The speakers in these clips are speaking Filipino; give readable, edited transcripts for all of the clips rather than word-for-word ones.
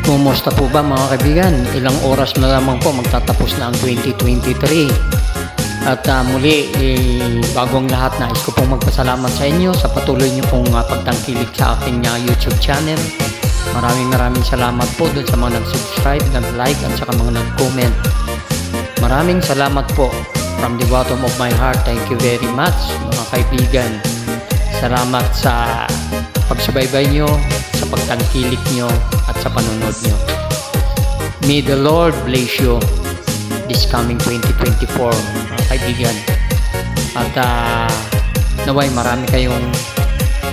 Kumusta po ba mga kaibigan? Ilang oras na lamang po magtatapos na ang 2023. At muli, bago ang lahat, nais ko pong magpasalamat sa inyo sa patuloy niyo pong pagtangkilik sa aking YouTube channel. Maraming salamat po dun sa mga nag-subscribe, nag-like at saka mga nag-comment. Maraming salamat po from the bottom of my heart. Thank you very much mga kaibigan. Salamat sa pagsubaybay nyo, sa pagtangkilik nyo at sa panunod nyo. May the Lord bless you this coming 2024 mga kaibigan. At naway marami kayong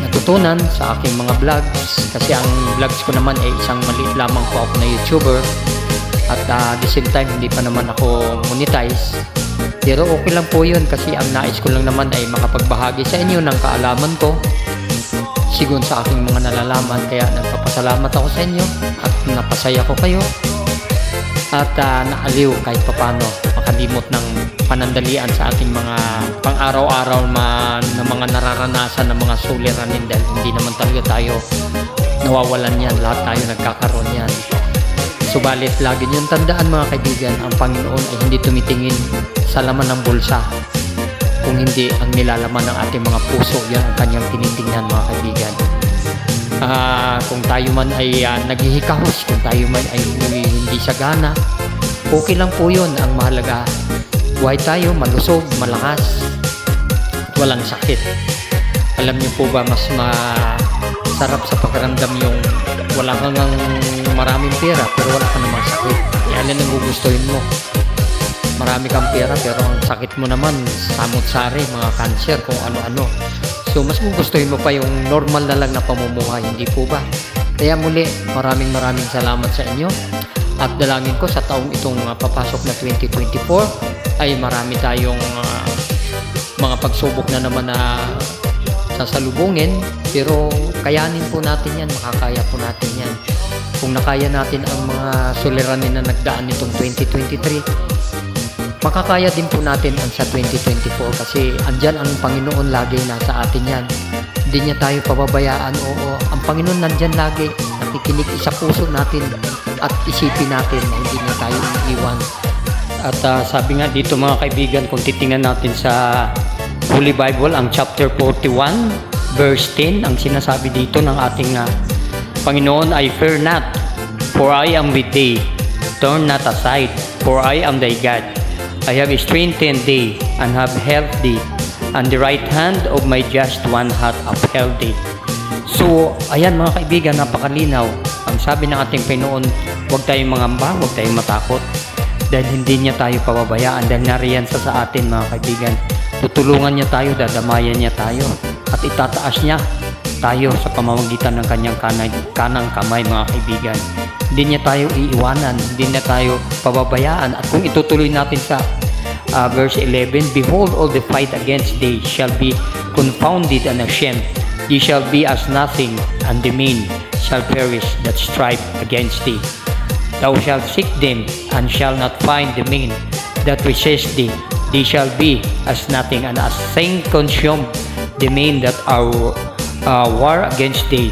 natutunan sa aking mga vlogs, kasi ang vlogs ko naman ay isang maliit lamang po ako na YouTuber. At the same time hindi pa naman ako monetize, pero okay lang po yun, kasi ang nais ko lang naman ay makapagbahagi sa inyo ng kaalaman ko sigun sa aking mga nalalaman. Kaya nagpapasalamat ako sa inyo at napasaya ko kayo at naaliw kahit papano makalimot ng panandalian sa ating mga pang-araw-araw na mga nararanasan ng mga suliranin, dahil hindi naman talaga tayo nawawalan yan, lahat tayo nagkakaroon yan. Subalit lagi niyong tandaan mga kaibigan, ang Panginoon ay hindi tumitingin sa laman ng bulsa, kung hindi ang nilalaman ng ating mga puso, yan ang kanyang tinitingnan mga kaibigan. Kung tayo man ay naghihikahos, kung tayo man ay hindi sagana, okay lang po yun. Ang mahalaga, buhay tayo malusog, malakas at walang sakit. Alam niyo po ba, mas masarap sa pakiramdam yung wala kang maraming pera pero wala ka namang sakit. Yan ang gugustuhin mo. Marami kang pera pero ang sakit mo naman samot-sari, mga cancer, kung ano-ano. So mas gugustuhin mo pa yung normal na lang na pamumuhay, hindi po ba? Kaya muli, maraming salamat sa inyo. At dalangin ko sa taong itong papasok na 2024 ay marami tayong mga pagsubok na naman na sasalubungin, pero kayanin po natin yan, makakaya po natin yan. Kung nakaya natin ang mga suliranin na nagdaan nitong 2023, makakaya din po natin ang sa 2024, kasi andyan ang Panginoon lagi, nasa atin yan. Hindi niya tayo pababayaan. Oo, ang Panginoon nandyan lagi, nakikinig sa puso natin at isipin natin na hindi niya tayo iiwan. At sabi nga dito mga kaibigan, kung titingnan natin sa Holy Bible, ang chapter 41 verse 10, ang sinasabi dito ng ating Panginoon ay, "Fear not, for I am with thee. Turn not aside, for I am thy God. I have strengthened thee, and have helped thee, and the right hand of my just one hath upheld thee." So, ayan mga kaibigan, napakalinaw. Ang sabi ng ating Panginoon, huwag tayong mangamba, huwag tayong matakot, dahil hindi niya tayo pababayaan, dahil nariyan sa atin mga kaibigan. Tutulungan niya tayo, dadamayan niya tayo, at itataas niya tayo sa pamamagitan ng kanyang kanang kamay mga kaibigan. Hindi niya tayo iiwanan, hindi niya tayo pababayaan. At kung itutuloy natin sa verse 11, "Behold, all the fight against thee shall be confounded and ashamed. Ye shall be as nothing, and the mean shall perish that strive against thee. Thou shalt seek them, and shall not find the mean that resist thee. They shall be as nothing, and as thing consumed the men that are war against thee."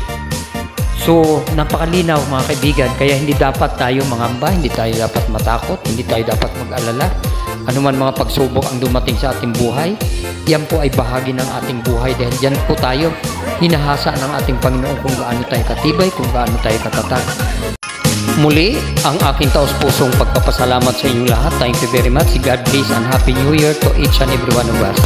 So, napakalinaw mga kaibigan, kaya hindi dapat tayo mangamba, hindi tayo dapat matakot, hindi tayo dapat mag-alala. Ano man mga pagsubok ang dumating sa ating buhay, yan po ay bahagi ng ating buhay, dahil dyan po tayo hinahasa ng ating Panginoon kung gaano tayo katibay, kung gaano tayo katatag. Muli, ang aking taos-pusong pagpapasalamat sa inyong lahat. Thank you very much. God bless and Happy New Year to each and every one of us.